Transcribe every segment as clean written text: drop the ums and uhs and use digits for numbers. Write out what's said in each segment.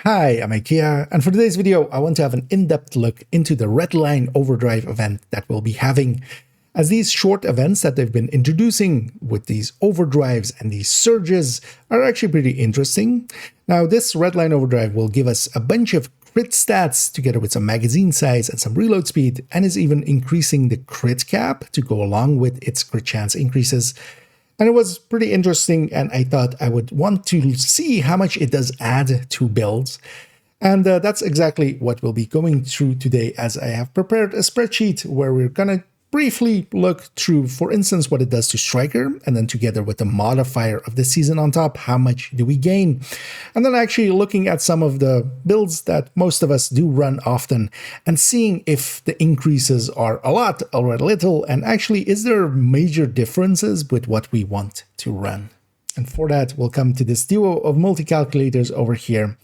Hi, I'm IKEA, and for today's video, I want to have an in-depth look into the Redline Overdrive event that we'll be having, as these short events that they've been introducing with these overdrives and these surges are actually pretty interesting. Now, this Redline Overdrive will give us a bunch of crit stats together with some magazine size and some reload speed, and is even increasing the crit cap to go along with its crit chance increases. And it was pretty interesting, and I thought I would want to see how much it does add to builds. And that's exactly what we'll be going through today, as I have prepared a spreadsheet where we're going to briefly look through, for instance, what it does to Striker, and then together with the modifier of the season on top, how much do we gain? And then actually looking at some of the builds that most of us do run often and seeing if the increases are a lot or a little, and actually is there major differences with what we want to run. And for that, we'll come to this duo of multi-calculators over here.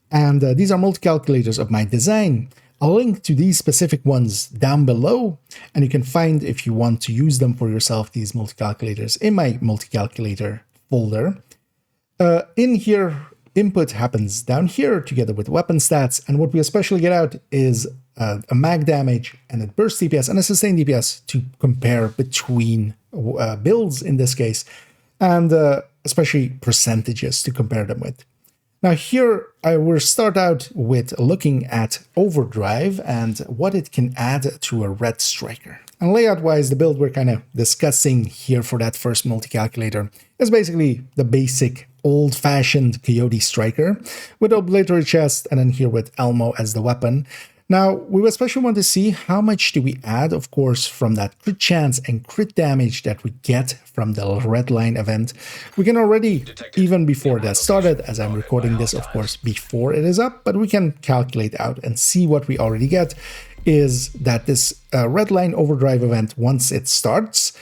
And these are multi-calculators of my design. I'll link to these specific ones down below, and you can find, if you want to use them for yourself, these multi-calculators in my multi-calculator folder. In here, input happens down here together with weapon stats, and what we especially get out is a mag damage and a burst DPS and a sustained DPS to compare between builds in this case, and especially percentages to compare them with. Now here, I will start out with looking at Overdrive and what it can add to a red Striker. And layout-wise, the build we're kind of discussing here for that first multi-calculator is basically the basic old-fashioned Coyote Striker with Obligatory Chest, and then here with Elmo as the weapon. Now, we especially want to see how much do we add, of course, from that crit chance and crit damage that we get from the Redline event. We can already, even before that started, as I'm recording this, of course, before it is up, but we can calculate out and see what we already get is that this Redline Overdrive event, once it starts,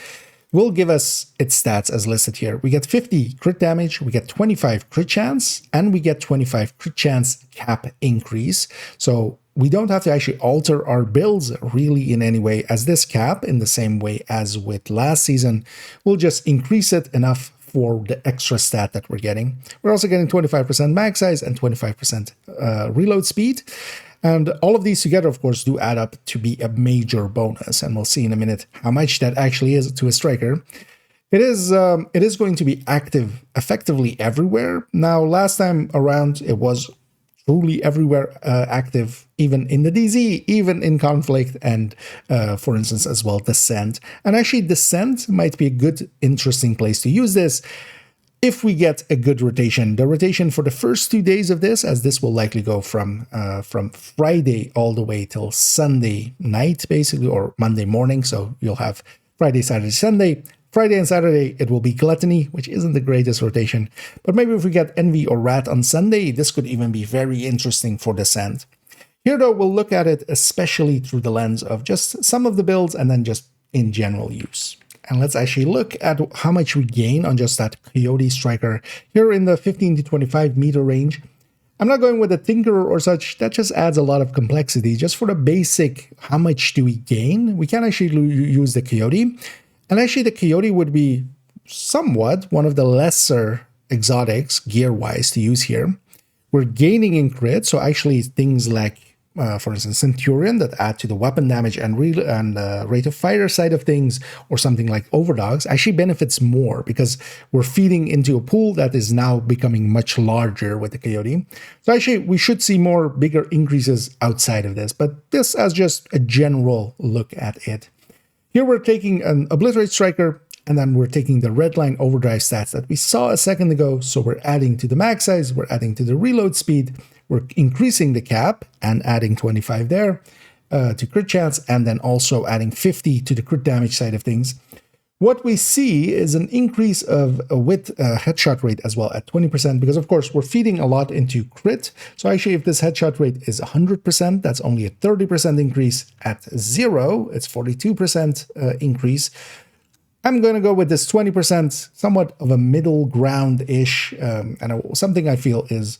will give us its stats as listed here. We get 50 crit damage, we get 25 crit chance, and we get 25 crit chance cap increase. So we don't have to actually alter our builds really in any way, as this cap, in the same way as with last season, will just increase it enough for the extra stat that we're getting. We're also getting 25% mag size and 25% reload speed. And all of these together, of course, do add up to be a major bonus. And we'll see in a minute how much that actually is to a Striker. It is going to be active effectively everywhere. Now, last time around, it was truly everywhere active, even in the DZ, even in Conflict, and for instance, as well, Descent. And actually, Descent might be a good, interesting place to use this if we get a good rotation. The rotation for the first 2 days of this, as this will likely go from Friday all the way till Sunday night, basically, or Monday morning. So you'll have Friday, Saturday, Sunday. Friday and Saturday, it will be Gluttony, which isn't the greatest rotation. But maybe if we get Envy or Rat on Sunday, this could even be very interesting for Descent. Here, though, we'll look at it especially through the lens of just some of the builds and then just in general use. And let's actually look at how much we gain on just that Coyote Striker here in the 15 to 25 meter range. I'm not going with a Tinkerer or such. That just adds a lot of complexity. Just for the basic, how much do we gain? We can actually use the Coyote. And actually, the Coyote would be somewhat one of the lesser exotics gear-wise to use here. We're gaining in crit, so actually things like, for instance, Centurion that add to the weapon damage and rate of fire side of things, or something like Overdogs, actually benefits more because we're feeding into a pool that is now becoming much larger with the Coyote. So actually, we should see more bigger increases outside of this, but this as just a general look at it. Here we're taking an Obliterate Striker, and then we're taking the Redline Overdrive stats that we saw a second ago. So we're adding to the mag size, we're adding to the reload speed, we're increasing the cap and adding 25 there to crit chance, and then also adding 50 to the crit damage side of things. What we see is an increase of with headshot rate as well at 20%, because of course we're feeding a lot into crit. So actually, if this headshot rate is 100%, that's only a 30% increase. At 0, it's 42% increase. I'm going to go with this 20%, somewhat of a middle ground-ish, and something I feel is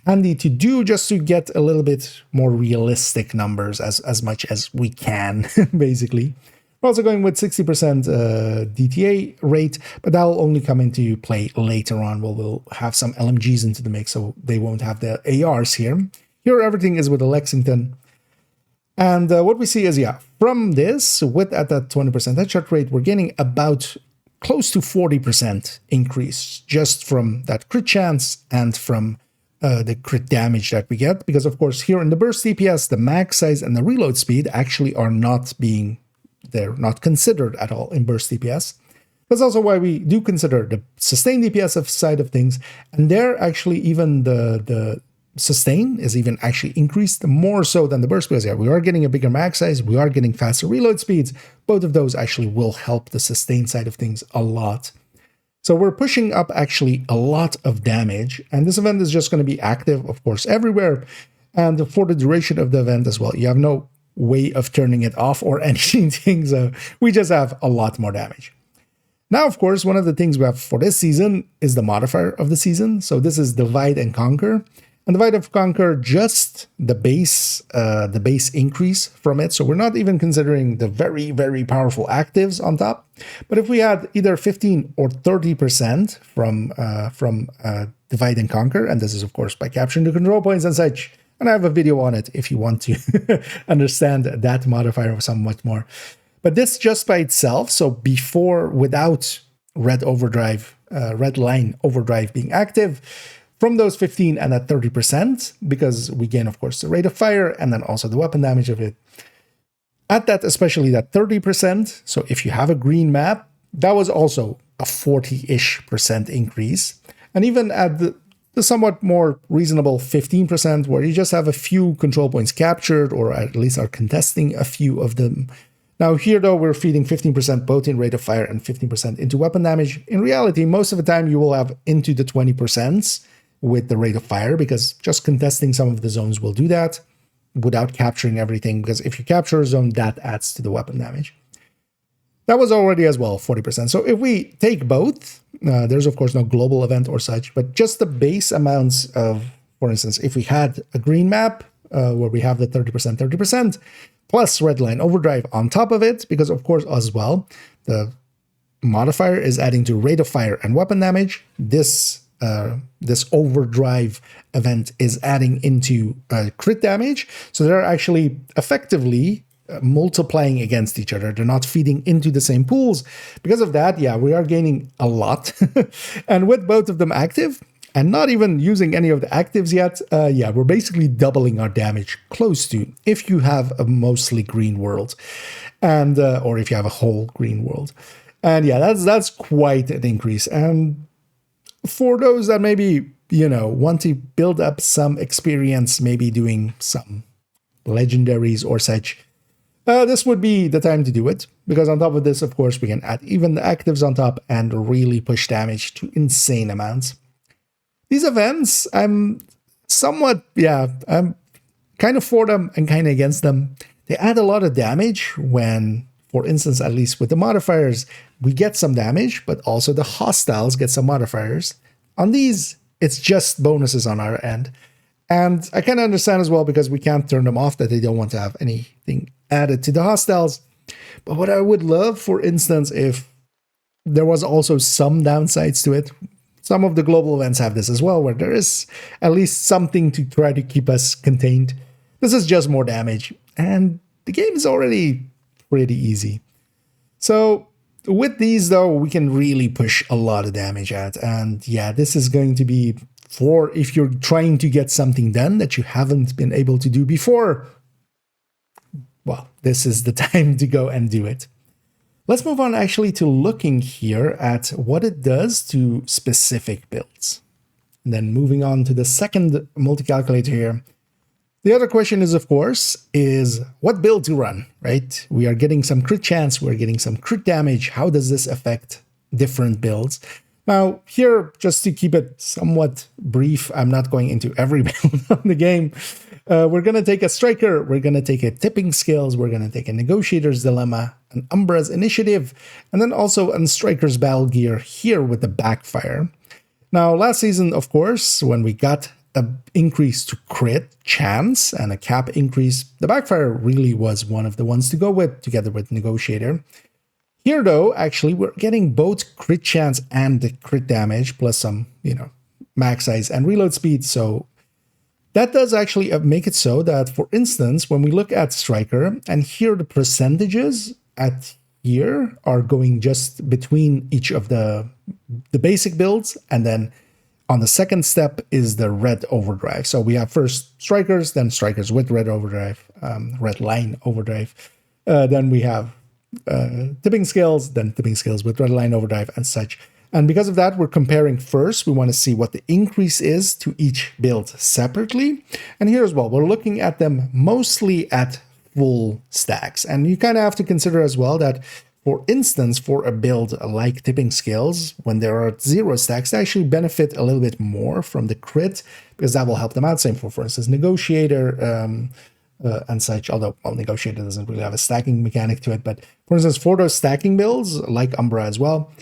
handy to do just to get a little bit more realistic numbers as much as we can, basically. We're also going with 60% DTA rate, but that'll only come into play later on. We'll have some LMGs into the mix, so they won't have the ARs here. Here, everything is with the Lexington. And what we see is, yeah, from this, with at that 20% headshot rate, we're gaining about close to 40% increase just from that crit chance and from the crit damage that we get. Because, of course, here in the burst DPS, the mag size and the reload speed actually are not being, they're not considered at all in burst DPS. That's also why we do consider the sustain DPS side of things. And there, actually, even the sustain is even actually increased more so than the burst, because yeah, we are getting a bigger mag size, we are getting faster reload speeds. Both of those actually will help the sustain side of things a lot. So we're pushing up actually a lot of damage, and this event is just going to be active, of course, everywhere. And for the duration of the event as well, you have no way of turning it off or anything, so we just have a lot more damage. Now, of course, one of the things we have for this season is the modifier of the season. So this is Divide and Conquer. And Divide and Conquer, just the base increase from it. So we're not even considering the very, very powerful actives on top. But if we had either 15 or 30% from Divide and Conquer, and this is, of course, by capturing the control points and such, and I have a video on it if you want to understand that modifier somewhat more. But this just by itself, so before, without Redline Overdrive being active, from those 15 and at 30%, because we gain, of course, the rate of fire and then also the weapon damage of it. At that, especially that 30%, so if you have a green map, that was also a 40-ish% increase. And even at the somewhat more reasonable 15%, where you just have a few control points captured, or at least are contesting a few of them. Now here, though, we're feeding 15% both in rate of fire and 15% into weapon damage. In reality, most of the time you will have into the 20% with the rate of fire, because just contesting some of the zones will do that without capturing everything, because if you capture a zone, that adds to the weapon damage. That was already as well 40%. So if we take both, there's of course no global event or such, but just the base amounts of, for instance, if we had a green map where we have the 30%, plus Redline Overdrive on top of it, because of course as well, the modifier is adding to rate of fire and weapon damage. This overdrive event is adding into crit damage. So they're actually effectively multiplying against each other. They're not feeding into the same pools. Because of that, yeah, we are gaining a lot. And with both of them active, and not even using any of the actives yet, yeah, we're basically doubling our damage close to, if you have a mostly green world, and or if you have a whole green world. And yeah, that's quite an increase. And for those that maybe, you know, want to build up some experience, maybe doing some legendaries or such, this would be the time to do it. Because on top of this, of course, we can add even the actives on top and really push damage to insane amounts. These events, I'm somewhat, yeah, I'm kind of for them and kind of against them. They add a lot of damage when, for instance, at least with the modifiers, we get some damage, but also the hostiles get some modifiers. On these, it's just bonuses on our end. And I kind of understand as well, because we can't turn them off, that they don't want to have anything added to the hostiles. But what I would love, for instance, if there was also some downsides to it. Some of the global events have this as well, where there is at least something to try to keep us contained. This is just more damage, and the game is already pretty easy. So with these, though, we can really push a lot of damage at. And yeah, this is going to be for if you're trying to get something done that you haven't been able to do before. Well, this is the time to go and do it. Let's move on actually to looking here at what it does to specific builds. And then moving on to the second multi-calculator here. The other question is, of course, is what build to run, right? We are getting some crit chance, we're getting some crit damage. How does this affect different builds? Now, here, just to keep it somewhat brief, I'm not going into every build on the game. We're going to take a Striker, we're going to take a Tipping Skills, we're going to take a Negotiator's Dilemma, an Umbra's Initiative, and then also a Striker's Battle Gear here with the Backfire. Now, last season, of course, when we got a increase to crit chance and a cap increase, the backfire really was one of the ones to go with, together with negotiator. Here, though, actually, we're getting both crit chance and the crit damage, plus some, max size and reload speed. So that does actually make it so that, for instance, when we look at Striker, and here the percentages at here are going just between each of the basic builds, and then on the second step is the red overdrive. So we have first Strikers, then Strikers with red overdrive, Redline Overdrive. Then we have tipping scales, then tipping scales with Redline Overdrive and such. And because of that, we're comparing first. We want to see what the increase is to each build separately. And here as well, we're looking at them mostly at full stacks. And you kind of have to consider as well that, for instance, for a build like tipping scales, when there are 0 stacks, they actually benefit a little bit more from the crit, because that will help them out. Same for instance, negotiator, and such, although, well, negotiator doesn't really have a stacking mechanic to it. But for instance, for those stacking builds, like Umbra as well,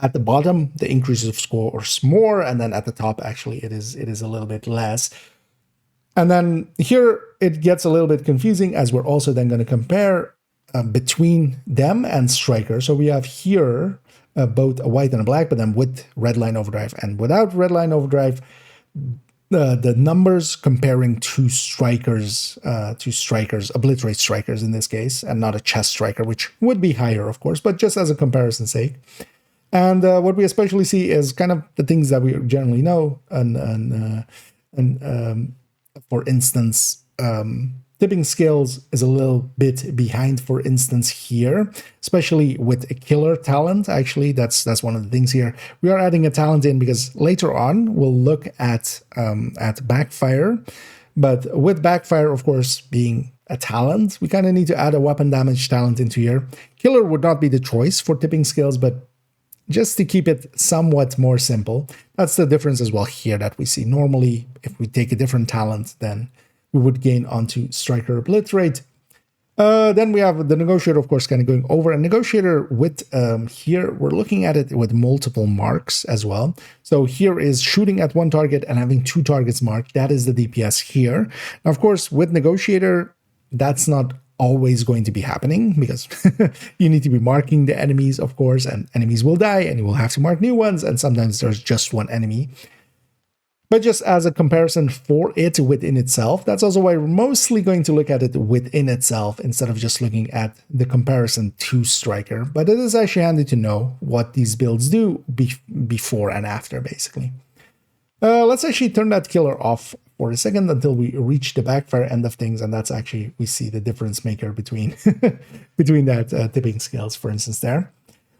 at the bottom, the increases of score are more, and then at the top, actually, it is a little bit less. And then here, it gets a little bit confusing, as we're also then going to compare between them and Striker. So we have here both a white and a black, but then with Redline Overdrive and without Redline Overdrive, the numbers comparing to strikers, obliterate strikers in this case, and not a chest striker, which would be higher, of course, but just as a comparison's sake. And what we especially see is kind of the things that we generally know, and for instance, tipping scales is a little bit behind, for instance, here, especially with a killer talent. Actually, that's one of the things here. We are adding a talent in because later on we'll look at backfire. But with backfire, of course, being a talent, we kind of need to add a weapon damage talent into here. Killer would not be the choice for tipping scales, but just to keep it somewhat more simple, that's the difference as well here that we see. Normally, if we take a different talent, then we would gain onto Striker Obliterate. Then we have the Negotiator, of course, kind of going over. And Negotiator with here, we're looking at it with multiple marks as well. So here is shooting at one target and having 2 targets marked. That is the DPS here. Now, of course, with Negotiator, that's not always going to be happening, because you need to be marking the enemies, of course, and enemies will die and you will have to mark new ones. And sometimes there's just one enemy. But just as a comparison for it within itself, that's also why we're mostly going to look at it within itself instead of just looking at the comparison to Striker. But it is actually handy to know what these builds do before and after, basically. Let's actually turn that killer off for a second until we reach the backfire end of things, and that's actually, we see the difference maker between between that tipping scales, for instance, there.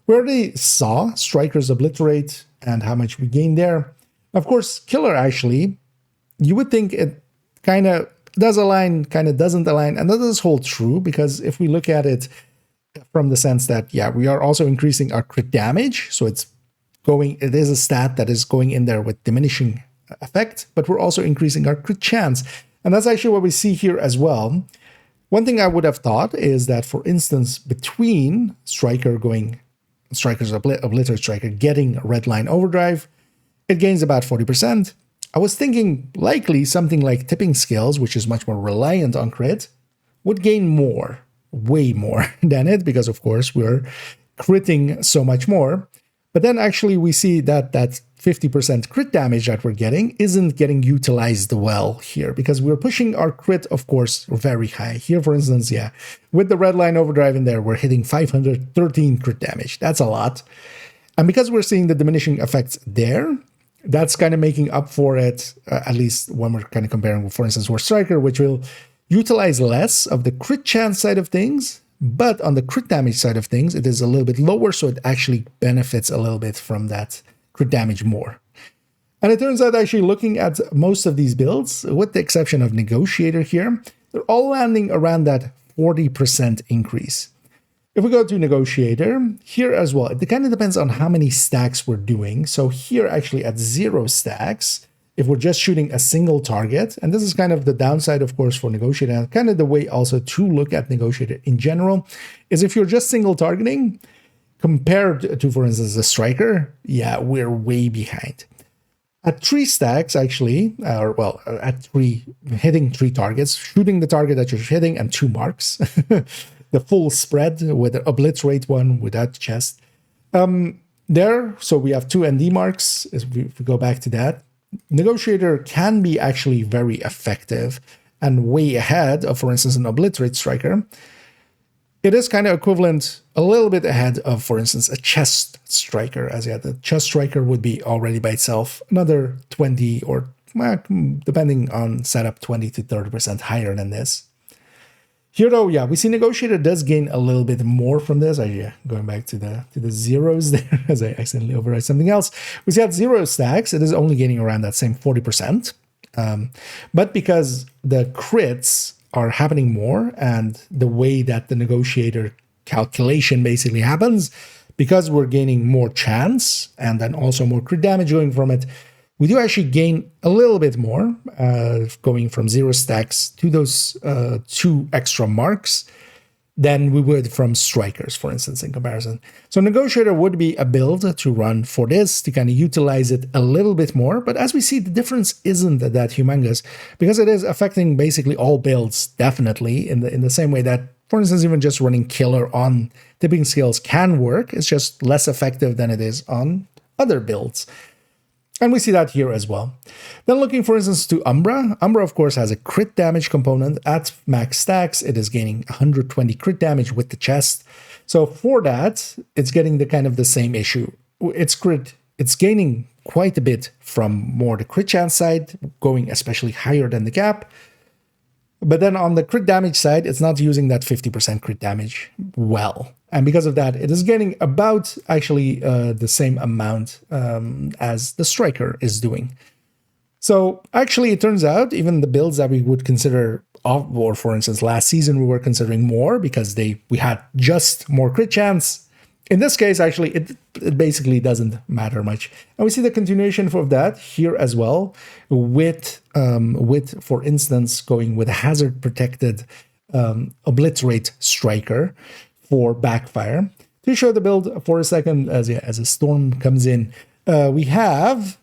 We already saw Strikers Obliterate and how much we gained there. Of course, killer, actually, you would think it kind of does align, kind of doesn't align, and that does hold true, because if we look at it from the sense that, yeah, we are also increasing our crit damage, so it is a stat that is going in there with diminishing effect, but we're also increasing our crit chance, and that's actually what we see here as well. One thing I would have thought is that, for instance, between Strikers Obliterate Striker getting Redline Overdrive, it gains about 40%. I was thinking likely something like tipping scales, which is much more reliant on crit, would gain more, way more than it, because of course we're critting so much more. But then actually we see that that 50% crit damage that we're getting isn't getting utilized well here, because we're pushing our crit, of course, very high. Here, for instance, yeah, with the Redline Overdrive in there, we're hitting 513 crit damage. That's a lot. And because we're seeing the diminishing effects there, that's kind of making up for it, at least when we're kind of comparing, for instance, with Striker, which will utilize less of the crit chance side of things, but on the crit damage side of things, it is a little bit lower, so it actually benefits a little bit from that crit damage more. And it turns out, actually, looking at most of these builds, with the exception of Negotiator here, they're all landing around that 40% increase. If we go to Negotiator, here as well, it kind of depends on how many stacks we're doing. So here, actually, at 0 stacks, if we're just shooting a single target, and this is kind of the downside, of course, for Negotiator, and kind of the way also to look at Negotiator in general, is if you're just single targeting, compared to, for instance, the Striker, yeah, we're way behind. At 3 stacks, actually, or well, at hitting 3 targets, shooting the target that you're hitting, and 2 marks, the full spread with an obliterate one without chest. There, so we have 2 ND marks. If we go back to that, Negotiator can be actually very effective and way ahead of, for instance, an obliterate striker. It is kind of equivalent, a little bit ahead of, for instance, a chest striker, as the chest striker would be already by itself another 20 or, well, depending on setup, 20 to 30% higher than this. Here, though, we see Negotiator does gain a little bit more from this. Going back to the zeros there, as I accidentally overwrite something else. We see at 0 stacks, it is only gaining around that same 40%. But because the crits are happening more, and the way that the Negotiator calculation basically happens, because we're gaining more chance and then also more crit damage going from it, we do actually gain a little bit more, going from 0 stacks to those 2 extra marks than we would from strikers, for instance, in comparison. So Negotiator would be a build to run for this, to kind of utilize it a little bit more. But as we see, the difference isn't that humongous, because it is affecting basically all builds, definitely, in the same way that, for instance, even just running Killer on tipping scales can work. It's just less effective than it is on other builds. And we see that here as well. Then looking, for instance, to Umbra. Umbra, of course, has a crit damage component. At max stacks, it is gaining 120 crit damage with the chest. So for that, it's getting the kind of the same issue. It's gaining quite a bit from more the crit chance side, going especially higher than the cap. But then on the crit damage side, it's not using that 50% crit damage well. And because of that, it is getting about actually the same amount as the striker is doing. So actually, it turns out even the builds that we would consider, or for instance, last season we were considering more because we had just more crit chance. In this case, actually, it basically doesn't matter much. And we see the continuation of that here as well with for instance, going with a hazard protected obliterate striker for backfire. To show the build for a second, as a storm comes in, we have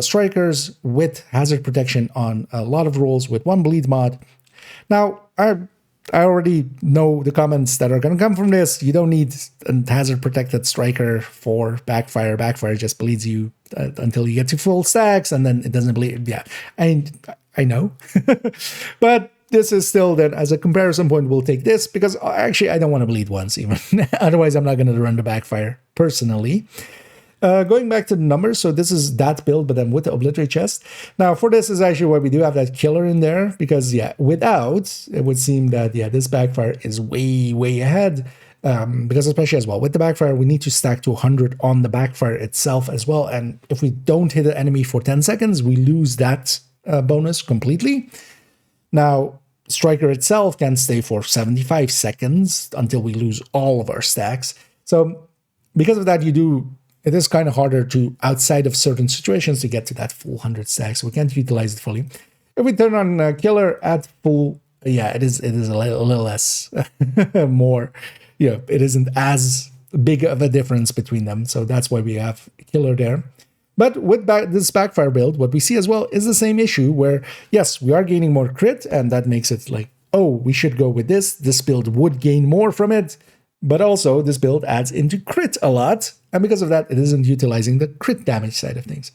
strikers with hazard protection on a lot of rolls with 1 bleed mod. Now, I already know the comments that are going to come from this. You don't need a hazard protected striker for backfire. Backfire just bleeds you until you get to full stacks, and then it doesn't bleed. Yeah, I know. But this is still that as a comparison point, we'll take this because actually I don't want to bleed once even. Otherwise, I'm not going to run the backfire personally. Going back to the numbers, so this is that build, but then with the obliterate chest. Now, for this is actually where we do have that killer in there, because without, it would seem that this backfire is way ahead, because especially as well with the backfire, we need to stack to 100 on the backfire itself as well, and if we don't hit an enemy for 10 seconds, we lose that bonus completely. Now, striker itself can stay for 75 seconds until we lose all of our stacks. So because of that, it is kind of harder to, outside of certain situations, to get to that full 100 stacks. So we can't utilize it fully. If we turn on Killer at full, it is a little less, more, it isn't as big of a difference between them. So that's why we have Killer there. But with this backfire build, what we see as well is the same issue where, yes, we are gaining more crit, and that makes it like, oh, we should go with this. This build would gain more from it. But also, this build adds into crit a lot, and because of that, it isn't utilizing the crit damage side of things.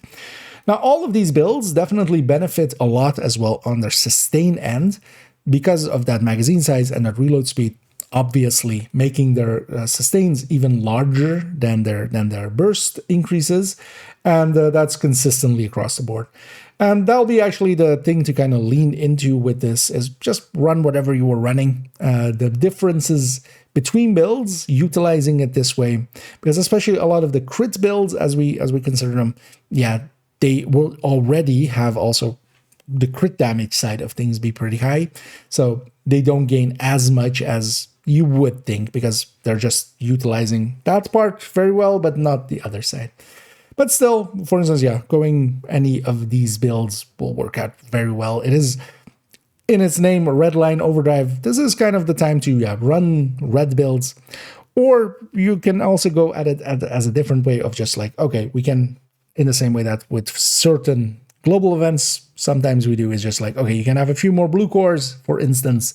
Now, all of these builds definitely benefit a lot as well on their sustain end because of that magazine size and that reload speed, obviously making their sustains even larger than their burst increases, and that's consistently across the board. And that'll be actually the thing to kind of lean into with this, is just run whatever you were running. The differences between builds, utilizing it this way, because especially a lot of the crit builds, as we consider them, they will already have also the crit damage side of things be pretty high, so they don't gain as much as you would think, because they're just utilizing that part very well, but not the other side. But still, for instance, going any of these builds will work out very well. It is, in its name, Redline Overdrive. This is kind of the time to run red builds. Or you can also go at it as a different way of just like, okay, we can in the same way that with certain global events, sometimes we do is just like, okay, you can have a few more blue cores, for instance,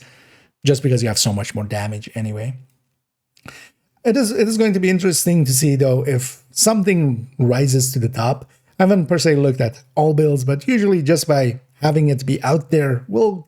just because you have so much more damage anyway. It is going to be interesting to see, though, if something rises to the top. I haven't per se looked at all builds, but usually just by having it be out there, we'll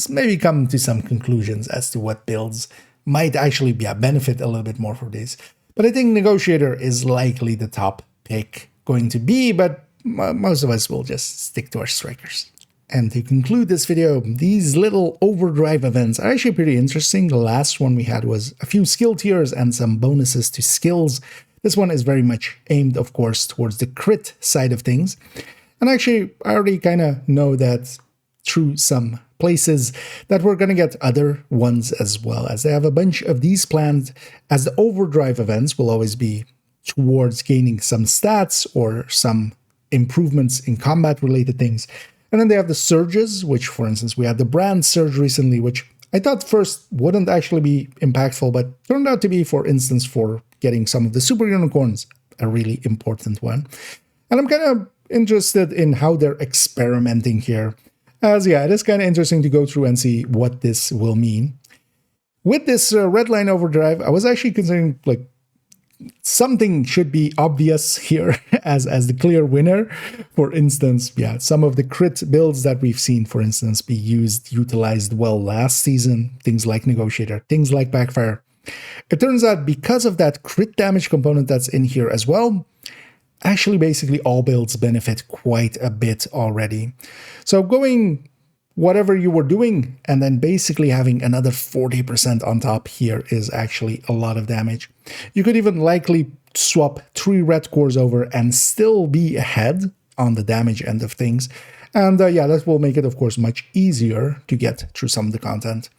maybe come to some conclusions as to what builds might actually be a benefit a little bit more for these. But I think Negotiator is likely the top pick going to be, but most of us will just stick to our Strikers. And to conclude this video, these little overdrive events are actually pretty interesting. The last one we had was a few skill tiers and some bonuses to skills. This one is very much aimed, of course, towards the crit side of things. And actually, I already kind of know that through some places that we're going to get other ones as well, as they have a bunch of these planned, as the overdrive events will always be towards gaining some stats or some improvements in combat-related things. And then they have the surges, which, for instance, we had the brand surge recently, which I thought first wouldn't actually be impactful, but turned out to be, for instance, for getting some of the super unicorns, a really important one. And I'm kind of interested in how they're experimenting here. As yeah, it is kind of interesting to go through and see what this will mean. With this Redline Overdrive, I was actually considering like something should be obvious here as the clear winner. For instance, yeah, some of the crit builds that we've seen, for instance, be utilized well last season, things like Negotiator, things like Backfire. It turns out because of that crit damage component that's in here as well, actually basically all builds benefit quite a bit already. So going whatever you were doing and then basically having another 40% on top here is actually a lot of damage. You could even likely swap 3 red cores over and still be ahead on the damage end of things. And yeah, that will make it, of course, much easier to get through some of the content.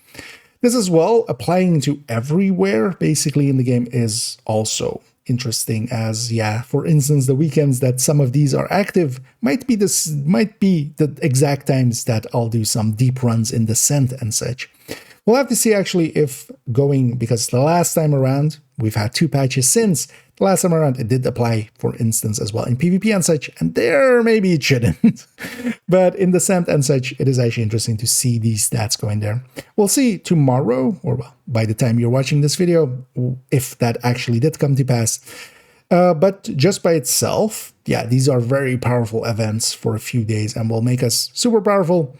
This as well, applying to everywhere basically in the game, is also interesting, as yeah, for instance, the weekends that some of these are active might be the exact times that I'll do some deep runs in Descent and such. We'll have to see actually if going, because the last time around, we've had 2 patches since. The last time around, it did apply, for instance, as well in PvP and such, and there maybe it shouldn't. But in Descent and such, it is actually interesting to see these stats going there. We'll see tomorrow, or well, by the time you're watching this video, if that actually did come to pass. But just by itself, yeah, these are very powerful events for a few days and will make us super powerful.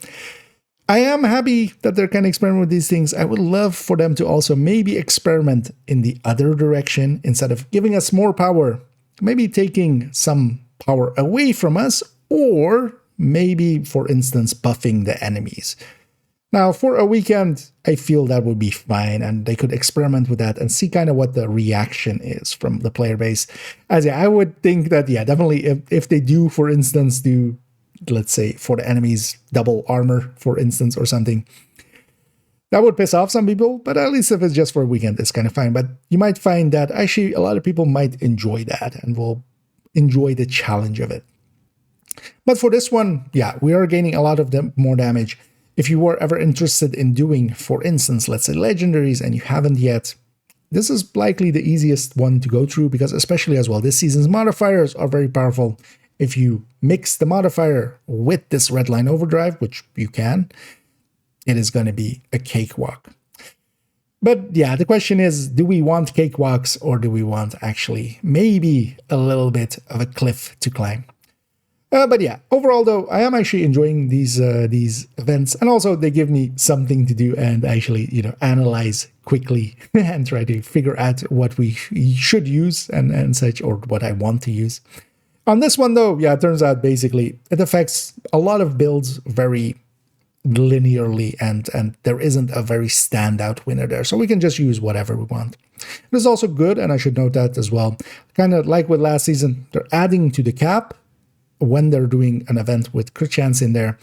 I am happy that they're kind of experimenting with these things. I would love for them to also maybe experiment in the other direction. Instead of giving us more power, maybe taking some power away from us, or maybe, for instance, buffing the enemies. Now, for a weekend, I feel that would be fine, and they could experiment with that and see kind of what the reaction is from the player base. As yeah, I would think that, yeah, definitely if they do, for instance, do, let's say, for the enemies, double armor, for instance, or something, that would piss off some people, but at least if it's just for a weekend, it's kind of fine. But you might find that actually a lot of people might enjoy that and will enjoy the challenge of it. But for this one, yeah, we are gaining a lot of more damage. If you were ever interested in doing, for instance, let's say legendaries, and you haven't yet, this is likely the easiest one to go through, because especially as well, this season's modifiers are very powerful. If you mix the modifier with this Redline Overdrive, which you can, it is going to be a cakewalk. But yeah, the question is, do we want cakewalks, or do we want actually maybe a little bit of a cliff to climb? But yeah, overall though, I am actually enjoying these events, and also they give me something to do and actually, you know, analyze quickly and try to figure out what we should use and such, or what I want to use. On this one though, yeah, it turns out basically it affects a lot of builds very linearly, and there isn't a very standout winner there, so we can just use whatever we want. It is also good, and I should note that as well, kind of like with last season, they're adding to the cap when they're doing an event with crit chance in there.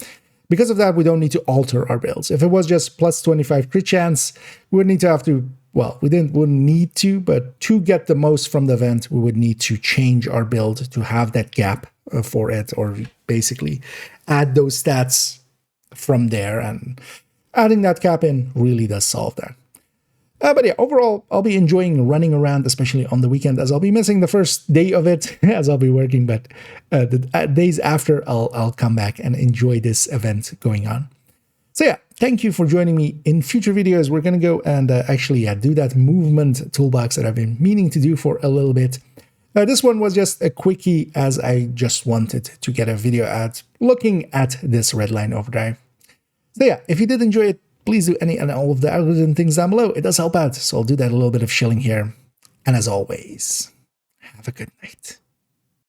Because of that, we don't need to alter our builds. If it was just plus 25 crit chance, we would need to have to, well, wouldn't need to, but to get the most from the event, we would need to change our build to have that gap for it, or basically add those stats from there, and adding that cap in really does solve that. But yeah, overall, I'll be enjoying running around, especially on the weekend, as I'll be missing the first day of it, as I'll be working. But the days after, I'll come back and enjoy this event going on. So yeah, thank you for joining me. In future videos, we're going to go and actually do that movement toolbox that I've been meaning to do for a little bit. This one was just a quickie, as I just wanted to get a video out looking at this Redline Overdrive. So yeah, if you did enjoy it, please do any and all of the algorithm things down below. It does help out, so I'll do that a little bit of shilling here. And as always, have a good night.